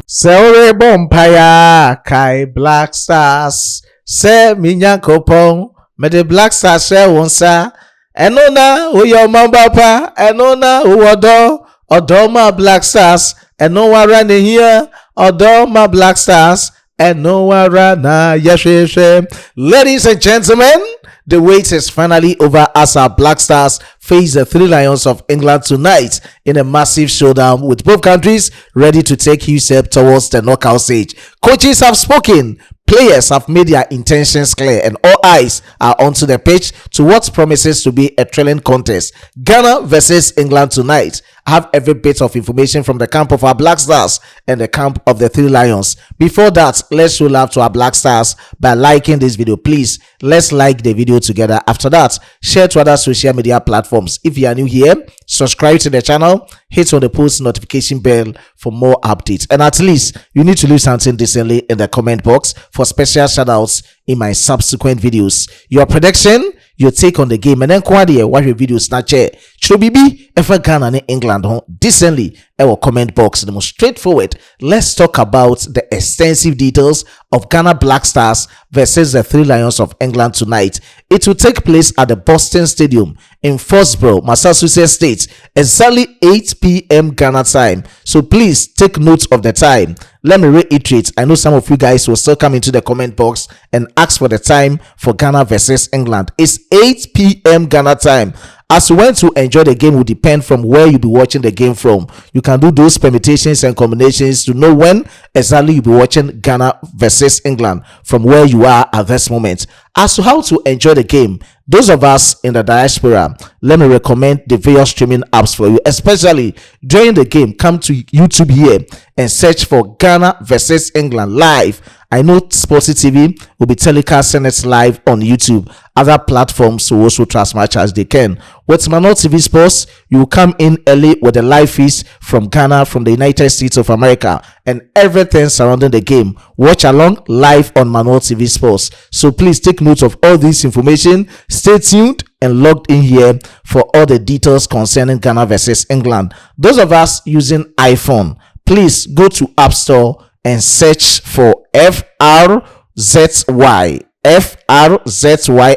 Seore Bompaya Kai Black Stars Se Minyankopon Me the Black Stars se wonsa Enona uyo mambapa Enona uwodo Odoma Black Stars Eno warane here Odoma Black Stars Eno warana yesheshe. Ladies and gentlemen, the wait is finally over as our Black Stars face the Three Lions of England tonight in a massive showdown with both countries ready to take you step towards the knockout stage. Coaches have spoken, players have made their intentions clear, and all eyes are onto the pitch to what promises to be a thrilling contest. Ghana versus England tonight. I have every bit of information from the camp of our Black Stars and the camp of the Three Lions. Before that, let's show love to our Black Stars by liking this video. Please, let's like the video together. After that, share to other social media platforms. If you are new here, subscribe to the channel, hit on the post notification bell for more updates. And at least, you need to leave something decently in the comment box for special shoutouts in my subsequent videos. Your prediction, your take on the game, and then watch your video snatcher. Chobibi ever Ghana and England decently our comment box. The most straightforward. Let's talk about the extensive details of Ghana Black Stars versus the Three Lions of England tonight. It will take place at the Boston Stadium in Foxborough, Massachusetts State, exactly 8 p.m. Ghana time. So please take note of the time. Let me reiterate. I know some of you guys will still come into the comment box and ask for the time for Ghana versus England. It's 8 p.m. Ghana time. As you want to enjoy the game will depend from where you'll be watching the game from. You can do those permutations and combinations to know when exactly you'll be watching Ghana versus England from where you are at this moment. As to how to enjoy the game, those of us in the diaspora, let me recommend the various streaming apps for you, especially during the game. Come to YouTube here and search for Ghana versus England live. I know Sporty TV will be telecasting it live on YouTube. Other platforms will also trust much as they can. With Manor TV Sports, you will come in early with the live feeds from Ghana, from the United States of America, and everything surrounding the game. Watch along live on Manor TV Sports. So please take note of all this information. Stay tuned and logged in here for all the details concerning Ghana versus England. Those of us using iPhone, please go to App Store and search for FRZY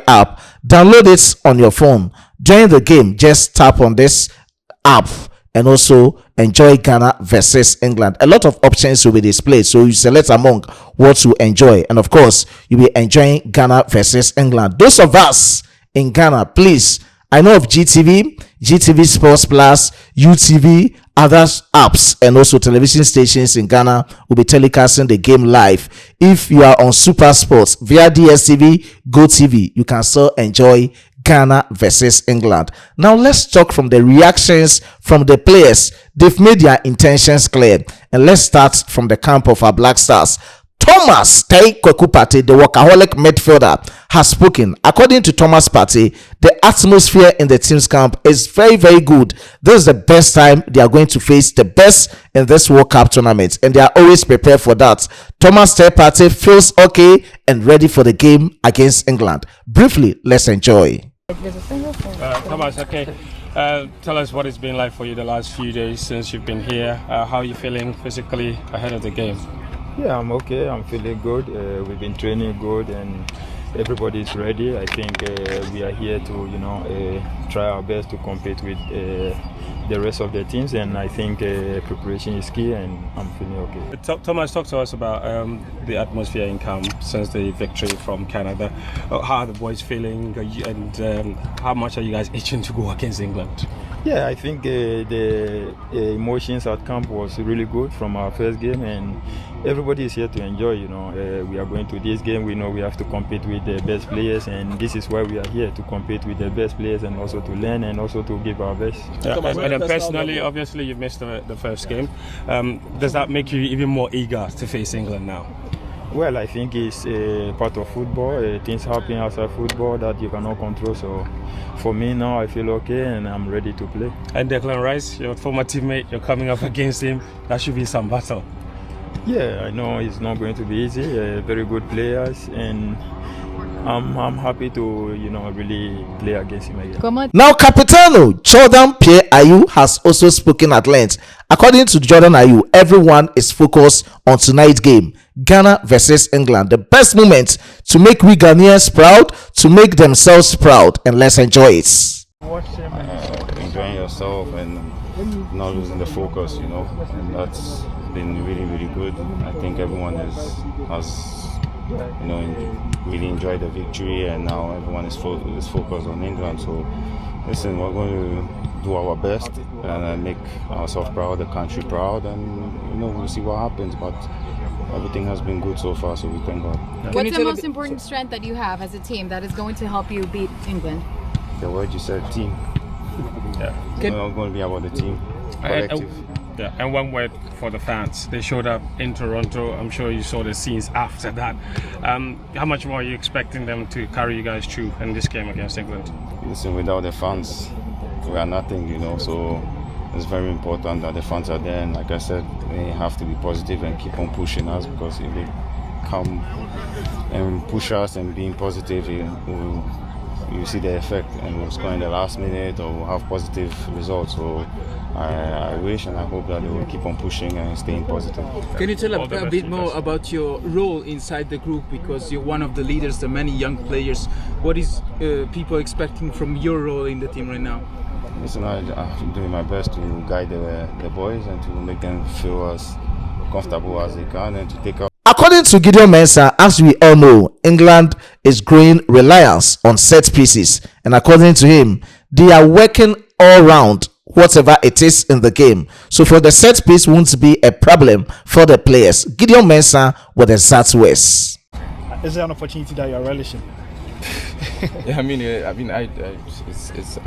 app. Download it on your phone. During the game, just tap on this app and also enjoy Ghana versus England. A lot of options will be displayed, so you select among what to enjoy, and of course you'll be enjoying Ghana versus England. Those of us in Ghana, please, I know of GTV Sports Plus, UTV, other apps, and also television stations in Ghana will be telecasting the game live. If you are on Super Sports via DSTV, GoTV, you can still enjoy Ghana versus England. Now let's talk from the reactions from the players. They've made their intentions clear, and let's start from the camp of our Black Stars. Thomas Kweku Partey, the workaholic midfielder, has spoken. According to Thomas Partey, the atmosphere in the team's camp is very, very good. This is the best time they are going to face the best in this World Cup tournament, and they are always prepared for that. Thomas Partey feels okay and ready for the game against England. Briefly, let's enjoy. Thomas, okay. Tell us what it's been like for you the last few days since you've been here. How are you feeling physically ahead of the game? Yeah, I'm okay. I'm feeling good. We've been training good, and everybody's ready. I think we are here to, try our best to compete with the rest of the teams, and I think preparation is key, and I'm feeling okay. Thomas, talk to us about the atmosphere in camp since the victory from Canada. How are the boys feeling, and how much are you guys itching to go against England? Yeah, I think the emotions at camp was really good from our first game, and everybody is here to enjoy. We are going to this game. We know we have to compete with the best players, and this is why we are here, to compete with the best players and also to learn and also to give our best. And personally, obviously, you've missed the first game. Does that make you even more eager to face England now? Well, I think it's part of football. Things happen outside football that you cannot control. So for me now, I feel okay and I'm ready to play. And Declan Rice, your former teammate, you're coming up against him. That should be some battle. Yeah, I know it's not going to be easy. Very good players, and I'm happy to really play against him again. Now, Capitano Jordan Pierre Ayew has also spoken at length. According to Jordan Ayew, everyone is focused on tonight's game, Ghana versus England. The best moment to make we Ghanaians proud, to make themselves proud, and let's enjoy it. Enjoying yourself and not losing the focus, and that's been really, really good. I think everyone has really enjoyed the victory, and now everyone is focused on England. So, listen, we're going to do our best and make ourselves proud, the country proud, and we'll see what happens. But everything has been good so far, so we thank God. What's the most important strength that you have as a team that is going to help you beat England? The word you said, team. Yeah, it's not going to be about the team, collective. Yeah, and one word for the fans. They showed up in Toronto. I'm sure you saw the scenes after that. How much more are you expecting them to carry you guys through in this game against England? Listen, without the fans, we are nothing, So it's very important that the fans are there. And like I said, they have to be positive and keep on pushing us, because if they come and push us and being positive, you see the effect, and we'll score in the last minute or we'll have positive results. So I wish and I hope that they will keep on pushing and staying positive. Can you tell a bit more about your role inside the group, because you're one of the leaders, the many young players. What is people expecting from your role in the team right now? Listen, I'm doing my best to guide the boys and to make them feel as comfortable as they can and to take up. According to Gideon Mensah, as we all know, England is growing reliance on set pieces, and according to him, they are working all round whatever it is in the game. So for the set piece won't be a problem for the players. Gideon Mensah with the exact words. Is there an opportunity that you are relishing? Yeah, it's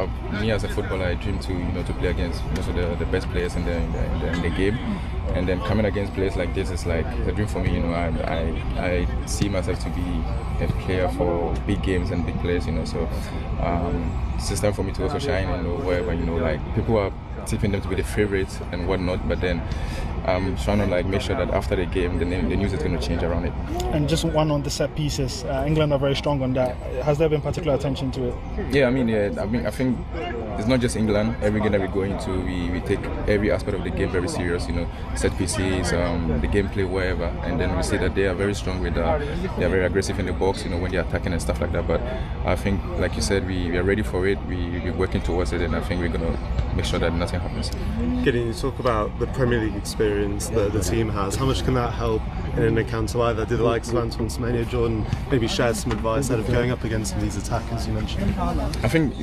me as a footballer. I dream to play against most of the best players in the game, and then coming against players like this is like a dream for me. I see myself to be a player for big games and big players. So it's time for me to also shine. Wherever people are tipping them to be the favorites and whatnot, but then I'm trying to make sure that after the game the news is going to change around it. And just one on the set pieces, England are very strong on that. Has there been particular attention to it? Yeah, I think it's not just England. Every game that we go into, we take every aspect of the game very serious. Set pieces, the gameplay, wherever, and then we see that they are very strong with. They are very aggressive in the box. When they're attacking and stuff like that. But I think, like you said, we are ready for it. We're working towards it, and I think we're going to make sure that nothing happens. Gideon, you talk about the Premier League experience that the team has. How much can that help in an encounter like that? Did the likes of Antoine Semenyo, Jordan, maybe share some advice out of going up against these attackers you mentioned? I think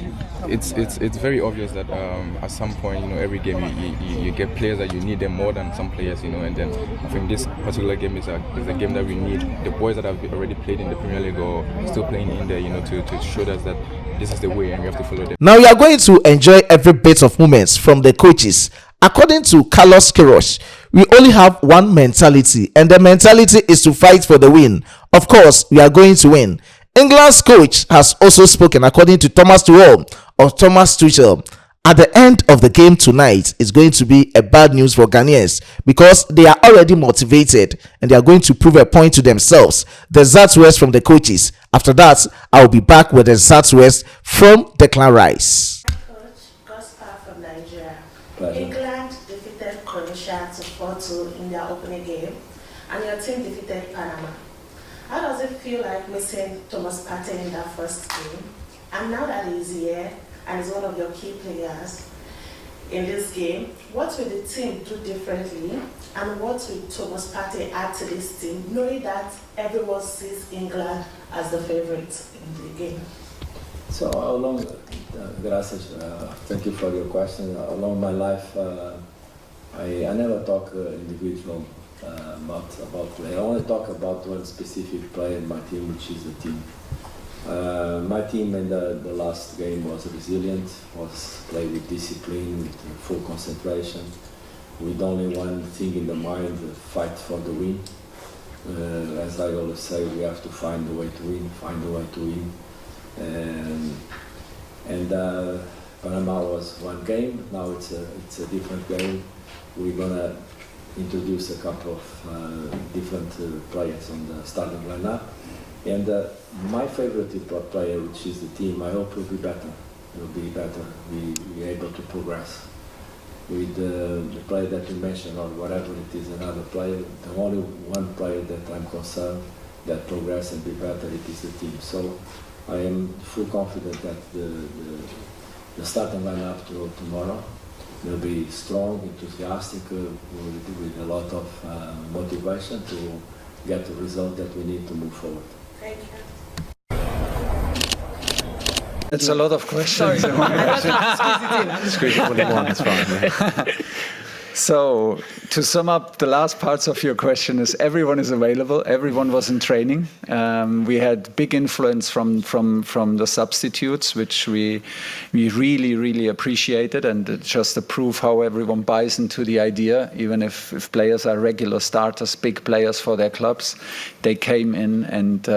it's very obvious that at some point, every game you get players that you need them more than some players, and then I think this particular game is a game that we need the boys that have already played in the Premier League or still playing in there, to show us that this is the way and we have to follow them. Now you are going to enjoy every bit of moments from the coaches. According to Carlos Queiroz, we only have one mentality, and the mentality is to fight for the win. Of course, we are going to win. England's coach has also spoken. According to Thomas Tuchel of Thomas Tuchel, at the end of the game tonight is going to be a bad news for Ghanaians, because they are already motivated and they are going to prove a point to themselves. The exact words from the coaches. After that, I will be back with the exact words from Declan Rice. From Nigeria. England defeated Croatia to 4-2 in their opening game, and your team defeated Panama. How does it feel like missing Thomas Partey in that first game? And now that he's here and is one of your key players in this game, what will the team do differently, and what will Thomas Partey add to this team, knowing that everyone sees England as the favourite in the game? So along, gracias, thank you for your question. Along my life, I never talk individual about play. I only talk about one specific player in my team, which is the team. My team in the last game was resilient, was played with discipline, with full concentration, with only one thing in the mind, fight for the win. As I always say, we have to find a way to win, find a way to win. And Panama was one game, now it's a different game. We're gonna introduce a couple of different players on the starting lineup. And my favorite player, which is the team, I hope will be better. Will be better. Be able to progress. With the player that you mentioned, or whatever it is, another player, the only one player that I'm concerned that progress and be better, it is the team. So I am full confident that the starting lineup tomorrow will be strong, enthusiastic, with a lot of motivation to get the result that we need to move forward. Thank you. It's a lot of questions. Squeeze it all in one, it's fine. So, to sum up the last parts of your question is everyone is available, everyone was in training. We had big influence from the substitutes, which we really appreciated, and just to prove how everyone buys into the idea, even if players are regular starters, big players for their clubs, they came in, and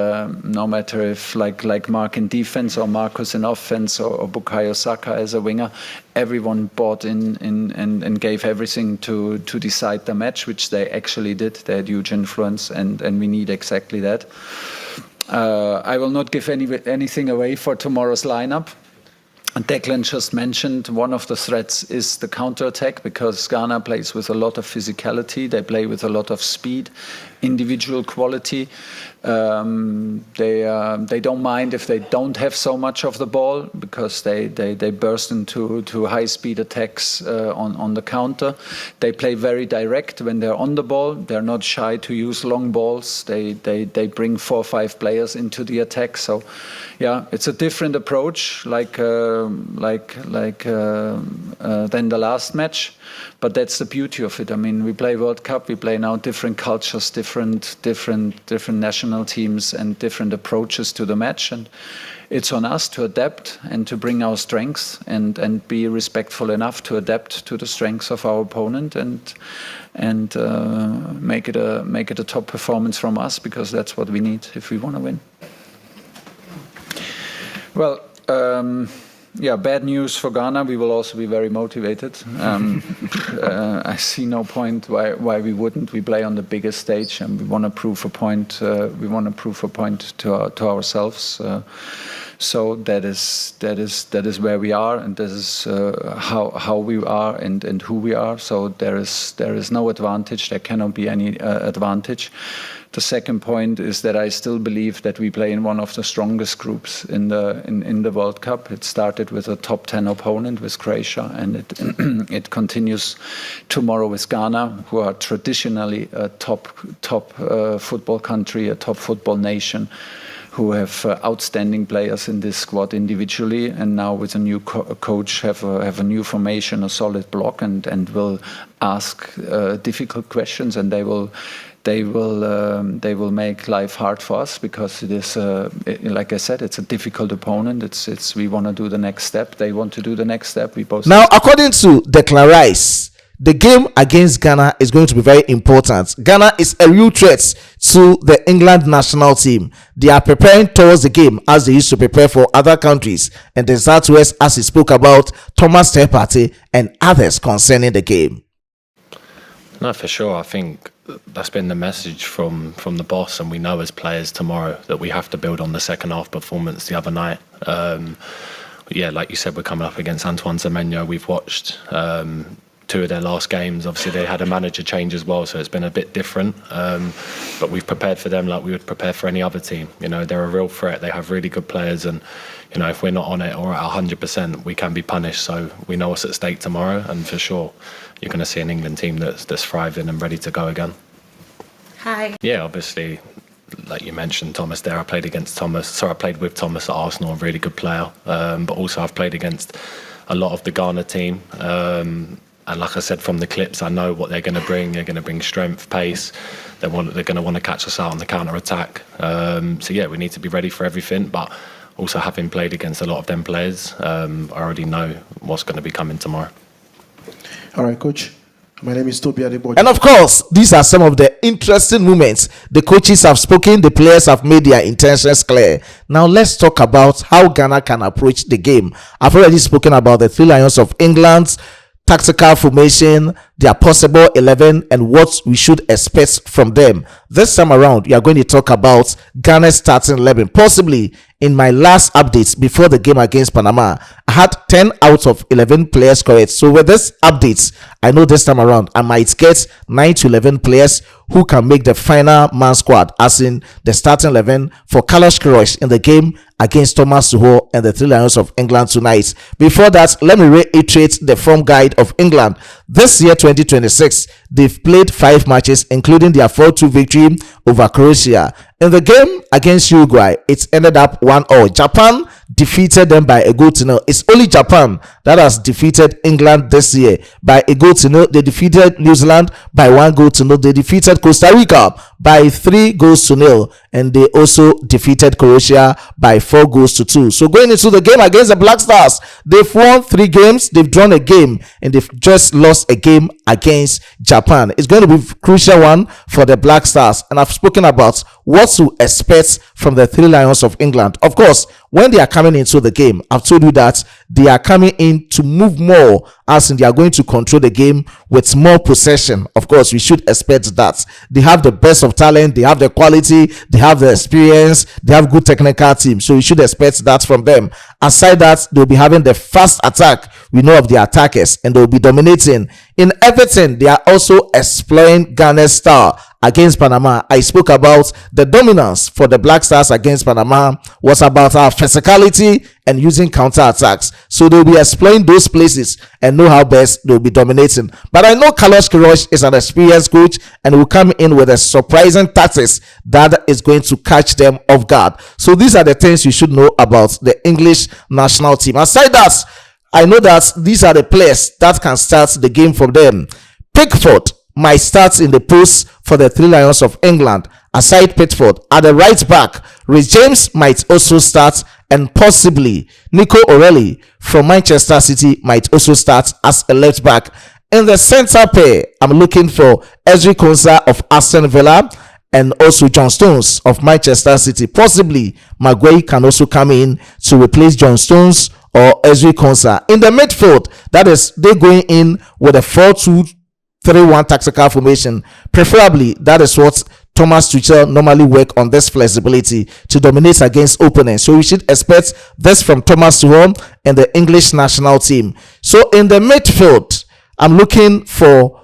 no matter if like Mark in defense or Marcus in offense or Bukayo Saka as a winger, everyone bought in and gave everything to decide the match, which they actually did. They had huge influence, and we need exactly that. I will not give anything away for tomorrow's lineup. Declan just mentioned one of the threats is the counter-attack, because Ghana plays with a lot of physicality. They play with a lot of speed, individual quality. They don't mind if they don't have so much of the ball, because they burst into high-speed attacks on the counter. They play very direct when they're on the ball. They're not shy to use long balls. They bring 4 or 5 players into the attack. So, yeah, it's a different approach, like than the last match. But that's the beauty of it. I mean, we play World Cup. We play now different cultures, different national teams, and different approaches to the match. And it's on us to adapt and to bring our strengths and be respectful enough to adapt to the strengths of our opponent and make it a top performance from us, because that's what we need if we want to win. Well, yeah, bad news for Ghana. We will also be very motivated. I see no point why we wouldn't. We play on the biggest stage, and we want to prove a point. We want to prove a point to ourselves. So that is where we are, and this is how we are and who we are. So there is no advantage. There cannot be any advantage. The second point is that I still believe that we play in one of the strongest groups in the World Cup. It started with a top 10 opponent with Croatia, and it continues tomorrow with Ghana, who are traditionally a top football country, a top football nation, who have outstanding players in this squad individually, and now with a new coach have a new formation, a solid block, and will ask difficult questions, and they will make life hard for us, because it is, like I said, it's a difficult opponent. We want to do the next step. They want to do the next step. We both. Now, according to Declan Rice, the game against Ghana is going to be very important. Ghana is a real threat to the England national team. They are preparing towards the game as they used to prepare for other countries. And the Southwest, as he spoke about Thomas Tepati and others concerning the game. No, for sure. I think that's been the message from the boss, and we know as players tomorrow that we have to build on the second half performance the other night. Yeah, like you said, we're coming up against Antoine Semenyo. We've watched 2 of their last games. Obviously, they had a manager change as well, so it's been a bit different. But we've prepared for them like we would prepare for any other team. You know, they're a real threat. They have really good players, and you know, if we're not on it or at 100%, we can be punished. So we know what's at stake tomorrow, and for sure, you're going to see an England team that's thriving and ready to go again. Hi. Yeah, obviously, like you mentioned, Thomas there. I played with Thomas at Arsenal, a really good player. But also I've played against a lot of the Ghana team. And like I said, from the clips, I know what they're going to bring. They're going to bring strength, pace. They're going to want to catch us out on the counter-attack. So yeah, we need to be ready for everything. But also, having played against a lot of them players, I already know what's going to be coming tomorrow. All right, Coach. My name is Toby Adeboje. And of course, these are some of the interesting moments. The coaches have spoken, the players have made their intentions clear. Now let's talk about how Ghana can approach the game. I've already spoken about the 3 Lions of England's tactical formation, their possible 11 and what we should expect from them. This time around, we are going to talk about Ghana's starting 11. Possibly in my last updates before the game against Panama, I had 10 out of 11 players correct. So with this updates, I know this time around I might get 9 to 11 players who can make the final man squad, as in the starting 11 for Carlos Queiroz in the game against Thomas Tuchel and the Three Lions of England tonight. Before that, let me reiterate the form guide of England. This year 2026, they've played 5 matches, including their 4-2 victory over Croatia. In the game against Uruguay, it ended up 1-0. Japan defeated them by a goal to nil. It's only Japan that has defeated England this year by a goal to nil. They defeated New Zealand by 1 goal to nil. They defeated Costa Rica by 3 goals to nil, and they also defeated Croatia by 4 goals to 2. So going into the game against the Black Stars, they've won 3 games, they've drawn a game, and they've just lost a game against Japan. It's going to be a crucial one for the Black Stars, and I've spoken about what to expect from the Three Lions of England. Of course, when they are coming into the game, I've told you that they are coming in to move more, as in they are going to control the game with more possession. Of course, we should expect that. They have the best of talent, they have the quality, they have the experience, they have good technical team. So we should expect that from them. Aside that, they'll be having the fast attack. We know of the attackers, and they'll be dominating. In Everton, they are also exploring Ghana's style against Panama. I spoke about the dominance for the Black Stars against Panama was about our physicality and using counter attacks. So they'll be exploring those places and know how best they'll be dominating. But I know Carlos Queiroz is an experienced coach and will come in with a surprising tactics that is going to catch them off guard. So these are the things you should know about the English national team. Aside that, I know that these are the players that can start the game for them. Pickford might start in the post for the Three Lions of England. Aside Pickford, at the right back, Reece James might also start, and possibly Nico O'Reilly from Manchester City might also start as a left back. In the centre pair, I'm looking for Ezri Konsa of Aston Villa and also John Stones of Manchester City. Possibly Maguire can also come in to replace John Stones or Ezri Konsa. In the midfield, that is, they're going in with a 4-2-3-1 tactical formation. Preferably, that is what Thomas Tuchel normally work on, this flexibility to dominate against opponents. So we should expect this from Thomas Tuchel and the English national team. So in the midfield, I'm looking for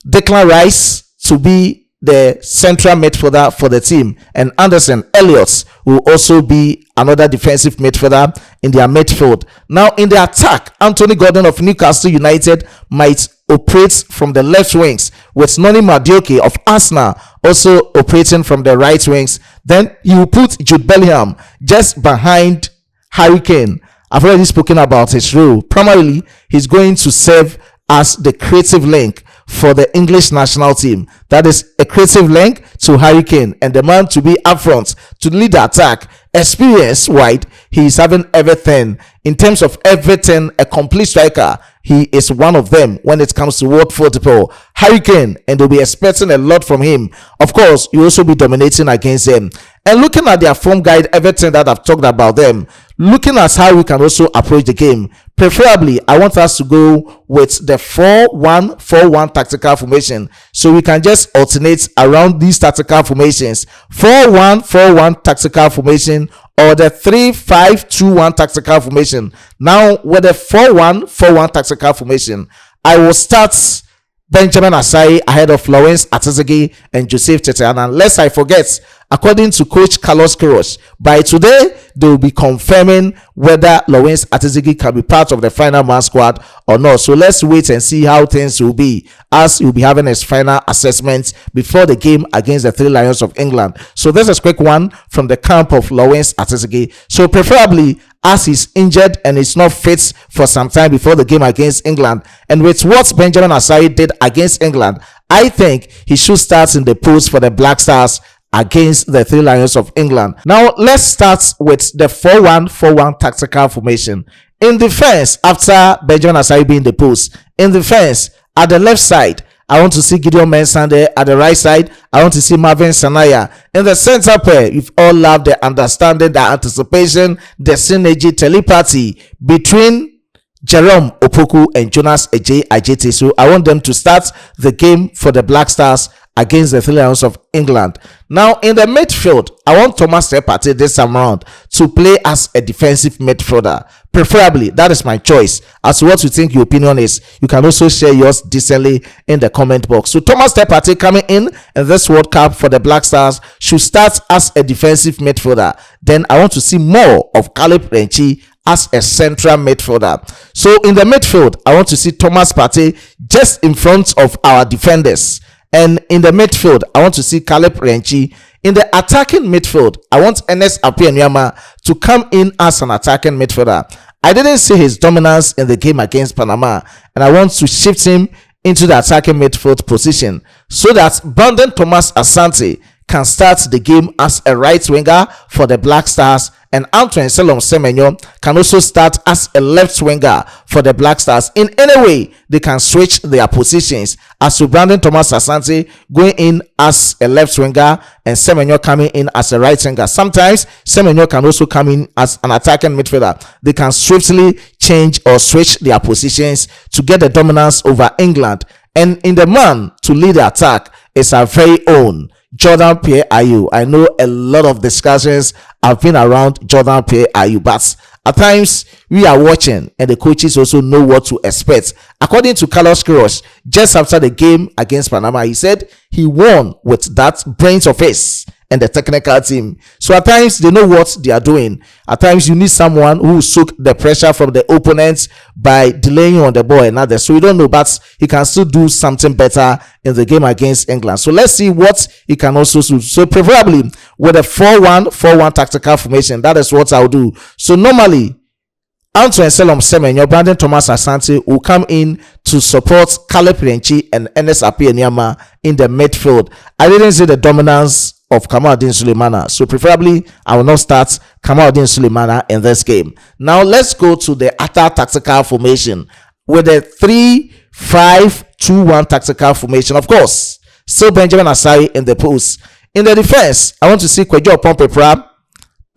Declan Rice to be the central midfielder for the team, and Anderson Elliott will also be another defensive midfielder in their midfield. Now in the attack, Anthony Gordon of Newcastle United might operate from the left wings, with Noni Madueke of Arsenal also operating from the right wings. Then you put Jude Bellingham just behind Harry Kane. I've already spoken about his role. Primarily, he's going to serve as the creative link for the English national team. That is a creative link to Harry Kane, and the man to be up front to lead the attack. Experience wide, he is having everything. In terms of everything, a complete striker, he is one of them when it comes to world football. Harry Kane, and they'll be expecting a lot from him. Of course, you also be dominating against them. And looking at their form guide, everything that I've talked about them, looking at how we can also approach the game, preferably I want us to go with the 4-1-4-1 tactical formation, so we can just alternate around these tactical formations. 4-1-4-1 tactical formation or the 3-5-2-1 tactical formation. Now with the 4-1-4-1 tactical formation, I will start Benjamin Asai ahead of Lawrence Atizigi and Joseph Tete. And unless I forget, according to coach Carlos Queiroz, by today they will be confirming whether Lawrence Atizigi can be part of the final man squad or not. So let's wait and see how things will be, as he'll be having his final assessment before the game against the Three Lions of England. So this is a quick one from the camp of Lawrence Atizigi. So preferably, as he's injured and is not fit for some time before the game against England, and with what Benjamin Asai did against England, I think he should start in the post for the Black Stars against the Three Lions of England. Now let's start with the 4-1-4-1 tactical formation. In defense, after Benjamin Asai being the post, in defense at the left side, I want to see Gideon Mensah there. At the right side, I want to see Marvin Sanaya. In the center pair, you've all loved the understanding, the anticipation, the synergy, telepathy between Jerome Opoku and Jonas Ajete. So I want them to start the game for the Black Stars against the Three Lions of England. Now in the midfield, I want Thomas Partey this time around to play as a defensive midfielder. Preferably, that is my choice. As to what you think your opinion is, you can also share yours decently in the comment box. So Thomas Partey coming in this World Cup for the Black Stars should start as a defensive midfielder. Then I want to see more of Caleb Renchi as a central midfielder. So in the midfield, I want to see Thomas Partey just in front of our defenders. And in the midfield, I want to see Caleb Renchi. In the attacking midfield, I want Ernest Appiah-Nyama to come in as an attacking midfielder. I didn't see his dominance in the game against Panama, and I want to shift him into the attacking midfield position so that Brandon Thomas Asante can start the game as a right winger for the Black Stars, and Antoine Selom Semenyo can also start as a left winger for the Black Stars. In any way, they can switch their positions, as to Brandon Thomas Asante going in as a left winger and Semenyo coming in as a right winger. Sometimes Semenyo can also come in as an attacking midfielder. They can swiftly change or switch their positions to get the dominance over England. And in the man to lead the attack is our very own Jordan Pier-Ayew. I know a lot of discussions have been around Jordan Pier-Ayew, but at times we are watching and the coaches also know what to expect. According to Carlos Queiroz, just after the game against Panama, he said he won with that brains of his and the technical team. So at times they know what they are doing. At times you need someone who soak the pressure from the opponents by delaying on the ball and others. So we don't know, but he can still do something better in the game against England. So let's see what he can also do. So preferably with a 4-1-4-1 tactical formation, that is what I'll do. So normally Antoine Selom Semenyo, Brandon Thomas Asante will come in to support Caleb Renchi and Ernest Appiah-Nyama in the midfield. I didn't see the dominance of Kamaldeen Sulemana, so preferably I will not start Kamaldeen Sulemana in this game. Now let's go to the other tactical formation with a 3-5-2-1 tactical formation. Of course, still Benjamin Asare in the post. In the defense, I want to see Kwadwo Oppong-Pepra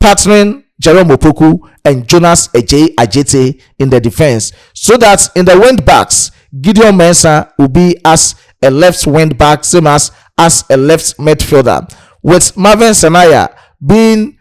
partnering Jerome Opoku and Jonas Ajete in the defense, so that in the wing backs, Gideon Mensah will be as a left wing back, same as a left midfielder, with Marvin Sanaya being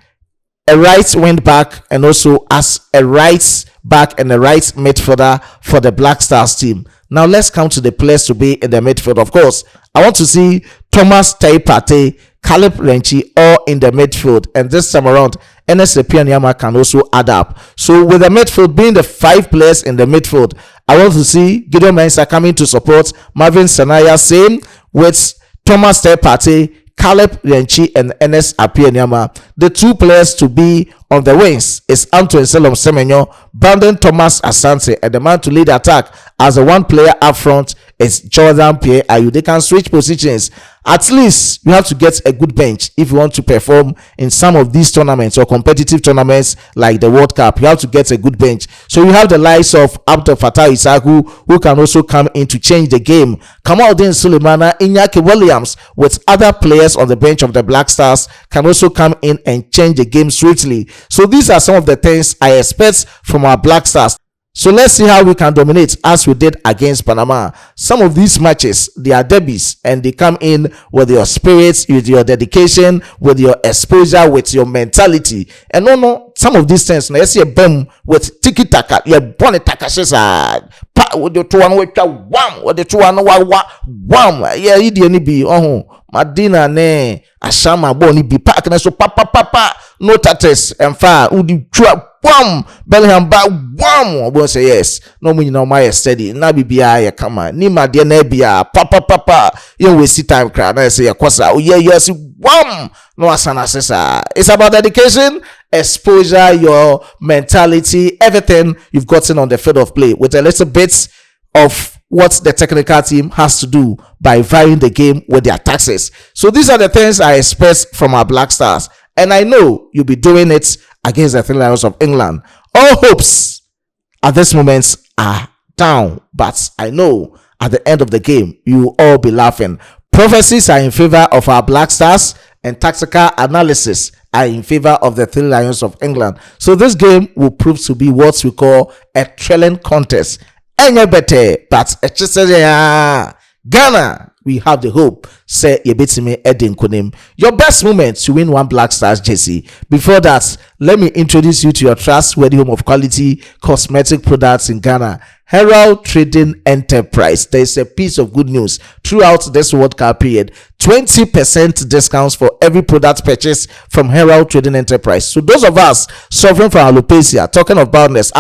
a right wing back and also as a right back and a right midfielder for the Black Stars team. Now let's come to the players to be in the midfield. Of course, I want to see Thomas Partey, Caleb Renchi all in the midfield, and this time around Ernest Appiah-Nyama can also add up. So with the midfield being the 5 players in the midfield, I want to see Gideon Mensah coming to support Marvin Sanaya, same with Thomas Partey, Caleb Renchi and Ernest Appiah-Nyama. The 2 players to be on the wings is Antoine Selom Semenyo, Brandon Thomas Asante, and the man to lead the attack as the 1 player up front is Jordan Pier-Ayew. They can switch positions. At least you have to get a good bench if you want to perform in some of these tournaments or competitive tournaments like the World Cup. You have to get a good bench. So you have the likes of Abdul Fattah Issahaku, who can also come in to change the game. Kamaldeen Sulemana, Iñaki Williams, with other players on the bench of the Black Stars, can also come in and change the game swiftly. So these are some of the things I expect from our Black Stars. So let's see how we can dominate as we did against Panama. Some of these matches, they are derbies, and they come in with your spirits, with your dedication, with your exposure, with your mentality. And no, some of these things, let's see a boom with tiki taka, you're born a takashisa, with the 2 1 with wham, with the 2 1 wham, yeah, you be Madina ne Ashama boni be pack na so papa no tatters and far udi trap wham Bellingham ba wham obo say yes no mun na my steady na bibia ya kama ni made na bia papa you waste time cry na say yakosa oh yeah yes wham no asana sesa. It's about dedication, exposure, your mentality, everything you've gotten on the field of play with a little bit of what the technical team has to do by varying the game with their taxes. So these are the things I expect from our Black Stars, and I know you'll be doing it against the Three Lions of England. All hopes at this moment are down, but I know at the end of the game you will all be laughing. Prophecies are in favor of our Black Stars, and tactical analysis are in favor of the Three Lions of England. So this game will prove to be what we call a thrilling contest. Any better, but Ghana, we have the hope. Say Yebetime Edin Kunim. Your best moment to win one Black Stars jersey. Before that, let me introduce you to your trustworthy home of quality cosmetic products in Ghana. Herald Trading Enterprise. There is a piece of good news throughout this World Cup period. 20% discounts for every product purchase from Herald Trading Enterprise. So those of us suffering from alopecia, talking of baldness,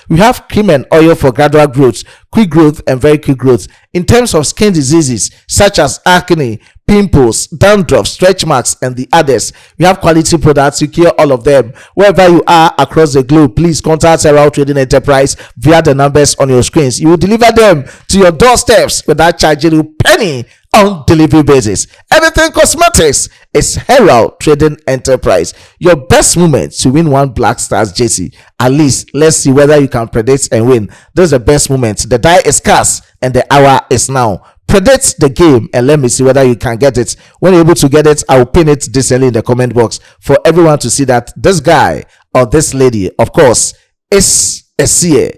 we have cream and oil for gradual growth, quick growth, and very quick growth. In terms of skin diseases such as acne, pimples, dandruff, stretch marks, and the others, we have quality products to cure all of them. Wherever you are across the globe, please contact Herald Trading Enterprise via the numbers on your screens. You will deliver them to your doorsteps without charging you penny on delivery basis. Everything cosmetics is Herald Trading Enterprise. Your best moment to win one Black Stars jersey. At least let's see whether you can predict and win. This is the best moment. The die is cast and the hour is now. Predict the game and let me see whether you can get it. When you're able to get it, I will pin it decently in the comment box for everyone to see that this guy or this lady, of course, is a seer,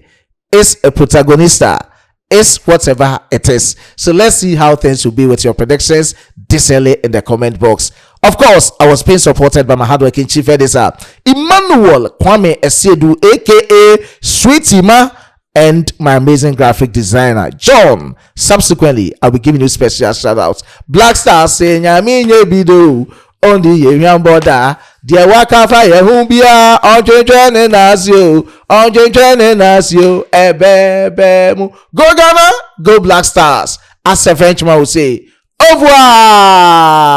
is a protagonista, is whatever it is. So let's see how things will be with your predictions decently in the comment box. Of course, I was being supported by my hardworking chief editor, Emmanuel Kwame Esiedu, aka Sweet Ima, and my amazing graphic designer John. Subsequently, I'll be giving you special shout outs. Black Stars saying Yaminye Bido on the Yerian border. Dear Waka Fire Humbia on training as you ebebemu. Go Ghana, go Black Stars. As a Frenchman will say, au revoir.